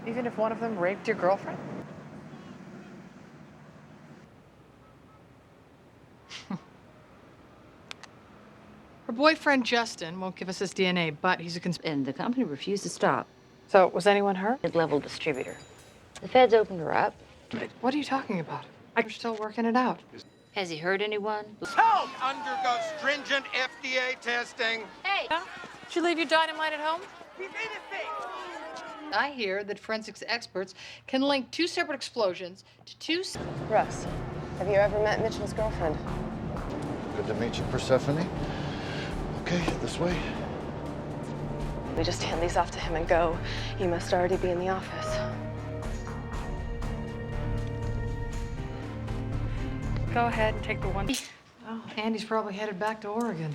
Even if one of them raped your girlfriend? Her boyfriend, Justin, won't give us his DNA, but he's a And the company refused to stop. So, was anyone hurt? Mid-level distributor. The feds opened her up. What are you talking about? We're still working it out. Has he hurt anyone? Help! Undergo stringent FDA testing. Hey! Yeah? Did you leave your dynamite at home? He's innocent! I hear that forensics experts can link two separate explosions to two... Russ, have you ever met Mitchell's girlfriend? Good to meet you, Persephone. Okay, this way. We just hand these off to him and go. He must already be in the office. Go ahead and take the one. Oh, Andy's probably headed back to Oregon.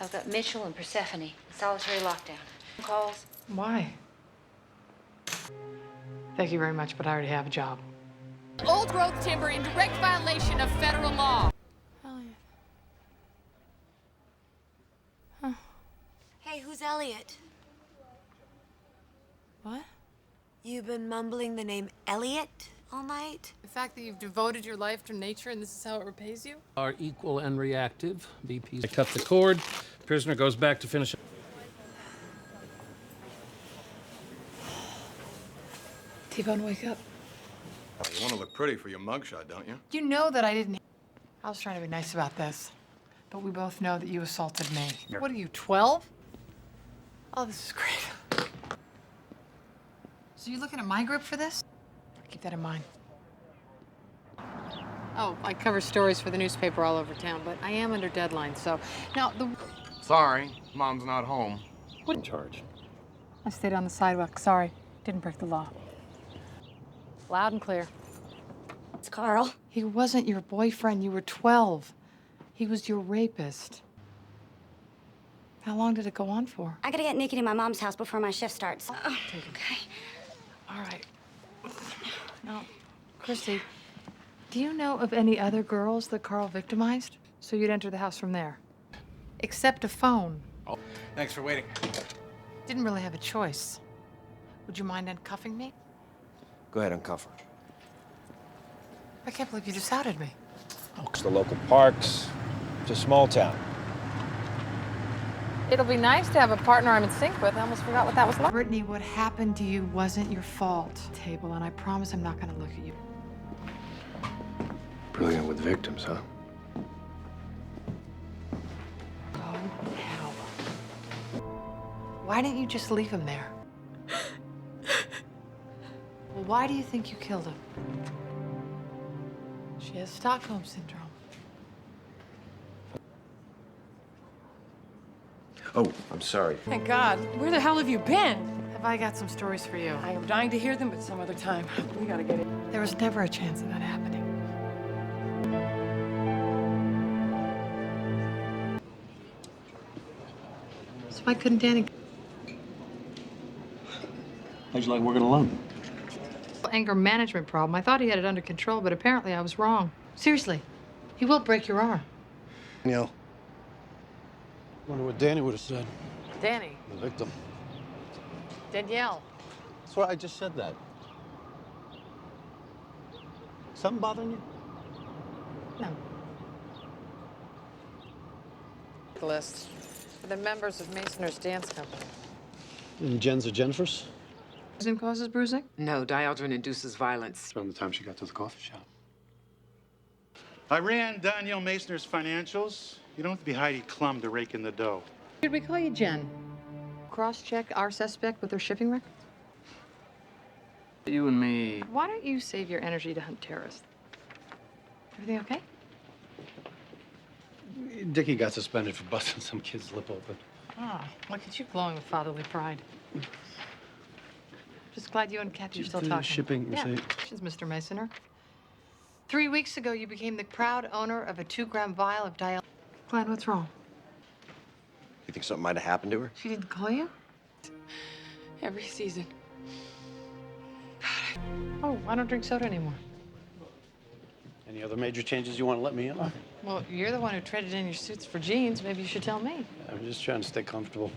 I've got Mitchell and Persephone. Solitary lockdown. Calls. Why? Thank you very much, but I already have a job. Old growth timber in direct violation of federal law. Hey, who's Elliot? What? You've been mumbling the name Elliot all night? The fact that you've devoted your life to nature and this is how it repays you? Are equal and reactive. BP's. I cut the cord. Prisoner goes back to finish. T-Bone, wake up. Oh, you want to look pretty for your mugshot, don't you? You know that I didn't... I was trying to be nice about this, but we both know that you assaulted me. What are you, 12? Oh, this is great. So you're looking at my grip for this? Keep that in mind. Oh, I cover stories for the newspaper all over town, but I am under deadline, so... Now, the... Sorry, Mom's not home. What? In charge. I stayed on the sidewalk. Sorry. Didn't break the law. Loud and clear. It's Carl. He wasn't your boyfriend. You were 12. He was your rapist. How long did it go on for? I gotta get naked in my mom's house before my shift starts. Okay. All right. Now, Christy, do you know of any other girls that Carl victimized? So you'd enter the house from there. Except a phone. Oh, thanks for waiting. Didn't really have a choice. Would you mind uncuffing me? Go ahead, uncuff her. I can't believe you just outed me. The local parks. It's a small town. It'll be nice to have a partner I'm in sync with. I almost forgot what that was like. Brittany, what happened to you wasn't your fault. Table, and I promise I'm not gonna look at you. Brilliant with victims, huh? Go now. Why didn't you just leave him there? Well, why do you think you killed him? She has Stockholm Syndrome. Oh, I'm sorry. Thank God. Where the hell have you been? Have I got some stories for you? I am dying to hear them, but some other time. We gotta get it. There was never a chance of that happening. So why couldn't Danny... How'd you like working alone? Anger management problem. I thought he had it under control, but apparently I was wrong. Seriously, he will break your arm. Danielle. Wonder what Danny would have said. Danny. The victim. Danielle. That's why I just said that. Something bothering you? No. List for the members of Masoners Dance Company. And Jen's or Jennifer's? Bruising causes bruising? No, Dialdrin induces violence. Around the time she got to the coffee shop. I ran Danielle Masner's financials. You don't have to be Heidi Klum to rake in the dough. Should we call you Jen? Cross-check our suspect with their shipping record? You and me. Why don't you save your energy to hunt terrorists? Everything okay? Dickie got suspended for busting some kid's lip open. Ah, look at you glowing with fatherly pride. Just glad you and Kathy are still talking. Shipping receipt. Yeah, Mr. Masoner. 3 weeks ago, you became the proud owner of a 2-gram vial of dial. Glenn, what's wrong? You think something might have happened to her? She didn't call you? Every season. Oh, I don't drink soda anymore. Any other major changes you want to let me in on? Well, you're the one who traded in your suits for jeans. Maybe you should tell me. I'm just trying to stay comfortable.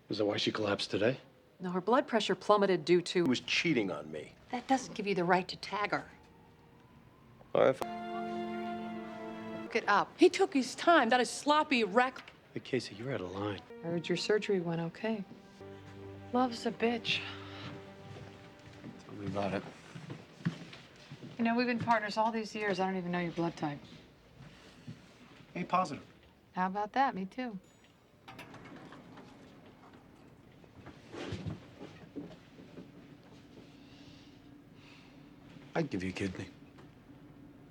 Is that why she collapsed today? No, her blood pressure plummeted due to... He was cheating on me. That doesn't give you the right to tag her. Look it up. He took his time. That is sloppy wreck. Hey, Casey, you're out of line. I heard your surgery went okay. Love's a bitch. Tell me about it. You know, we've been partners all these years. I don't even know your blood type. A positive. How about that? Me too. I'd give you a kidney.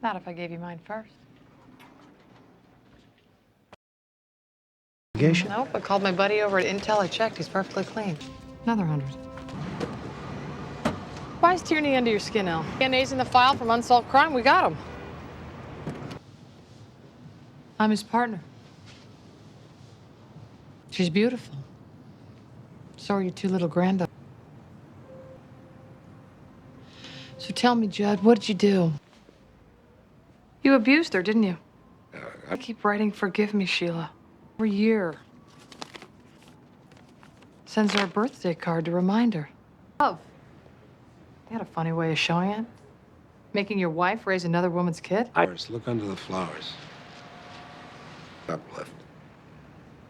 Not if I gave you mine first. Nope, I called my buddy over at Intel. I checked. He's perfectly clean. Another 100. Why is Tierney under your skin, El? DNA's in the file from unsolved crime. We got him. I'm his partner. She's beautiful. So are your two little granddaughters. So tell me, Judd, what did you do? You abused her, didn't you? I keep writing, "Forgive me, Sheila," every year. Sends her a birthday card to remind her. Love. You had a funny way of showing it. Making your wife raise another woman's kid? Look under the flowers. Uplift.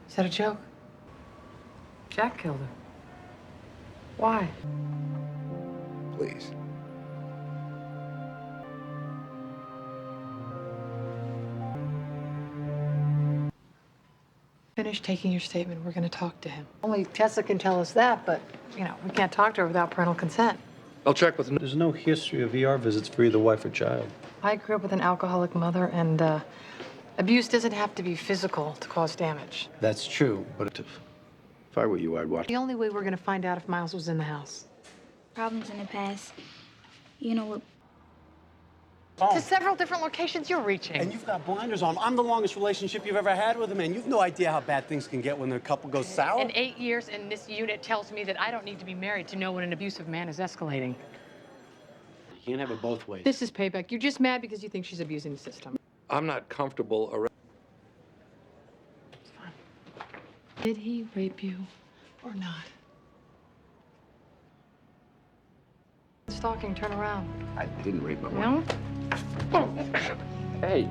Is that a joke? Jack killed her. Why? Please. Finish taking your statement. We're going to talk to him. Only Tessa can tell us that, but, you know, we can't talk to her without parental consent. I'll check with... There's no history of ER visits for either wife or child. I grew up with an alcoholic mother, and abuse doesn't have to be physical to cause damage. That's true, but If I were you, I'd watch. The only way we're going to find out if Miles was in the house. Problems in the past. You know what? To several different locations you're reaching. And you've got blinders on. I'm the longest relationship you've ever had with a man. You've no idea how bad things can get when the couple goes sour. And 8 years in this unit tells me that I don't need to be married to know when an abusive man is escalating. You can't have it both ways. This is payback. You're just mad because you think she's abusing the system. I'm not comfortable around. It's fine. Did he rape you or not? Stalking, turn around. I didn't rape my wife. No? Hey.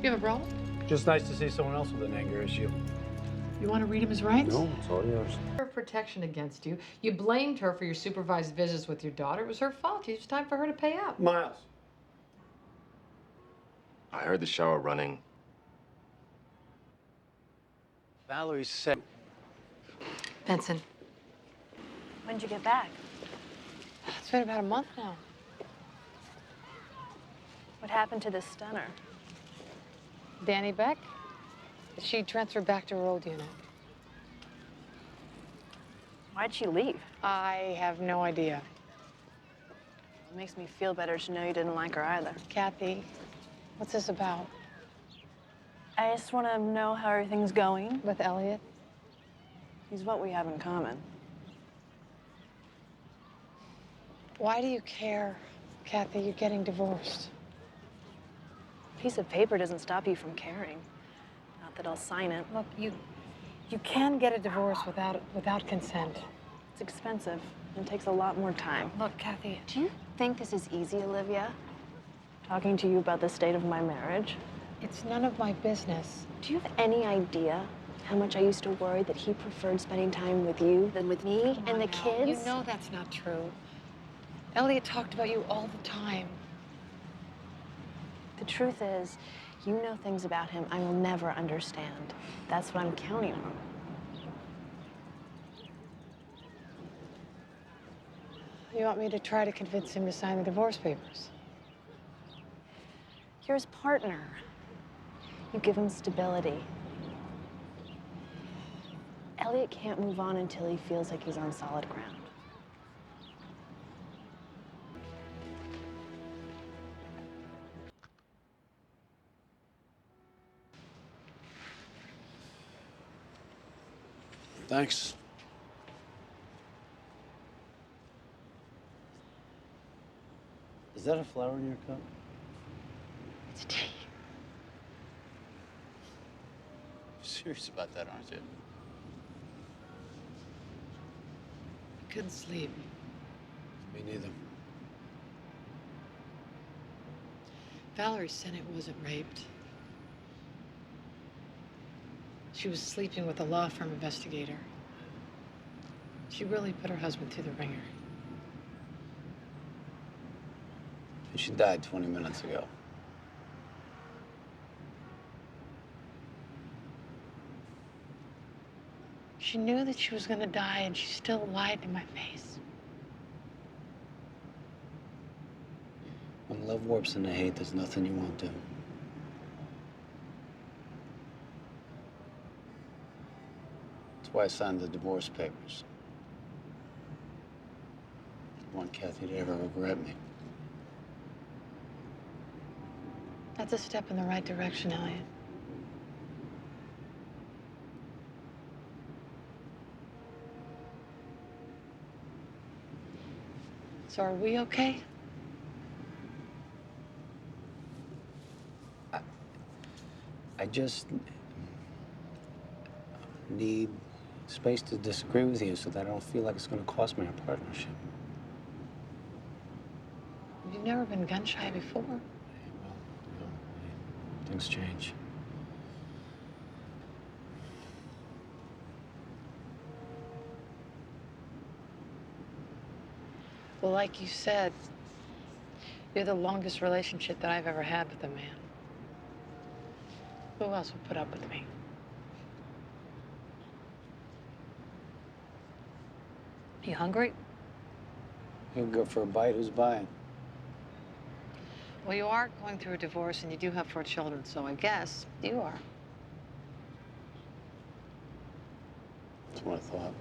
You have a problem? Just nice to see someone else with an anger issue. You want to read him his rights? No, it's all yours. Her protection against you. You blamed her for your supervised visits with your daughter. It was her fault. It was time for her to pay up. Miles. I heard the shower running. Valerie said... Benson. When'd you get back? It's been about a month now. What happened to this stunner? Danny Beck? She transferred back to her old unit. Why'd she leave? I have no idea. It makes me feel better to know you didn't like her either. Kathy, what's this about? I just want to know how everything's going. With Elliot? He's what we have in common. Why do you care, Kathy? You're getting divorced. A piece of paper doesn't stop you from caring. Not that I'll sign it. Look, you can get a divorce without consent. It's expensive and takes a lot more time. Look, Kathy. Do you think this is easy, Olivia? Talking to you about the state of my marriage? It's none of my business. Do you have any idea how much I used to worry that he preferred spending time with you than with me and the kids? You know that's not true. Elliot talked about you all the time. The truth is, you know things about him I will never understand. That's what I'm counting on. You want me to try to convince him to sign the divorce papers? You're his partner. You give him stability. Elliot can't move on until he feels like he's on solid ground. Thanks. Is that a flower in your cup? It's tea. You're serious about that, aren't you? couldn't sleep. Me neither. Valerie said it wasn't raped. She was sleeping with a law firm investigator. She really put her husband through the ringer. And she died 20 minutes ago. She knew that she was gonna die, and she still lied in my face. When love warps into hate, there's nothing you won't do. That's why I signed the divorce papers. I want Kathy to ever regret me. That's a step in the right direction, Elliot. So are we okay? I just need space to disagree with you so that I don't feel like it's going to cost me our partnership. You've never been gun shy before. No, things change. Well, like you said, you're the longest relationship that I've ever had with a man. Who else would put up with me? You hungry? You can go for a bite. Who's buying? Well, you are going through a divorce and you do have 4 children, so I guess you are. That's what I thought.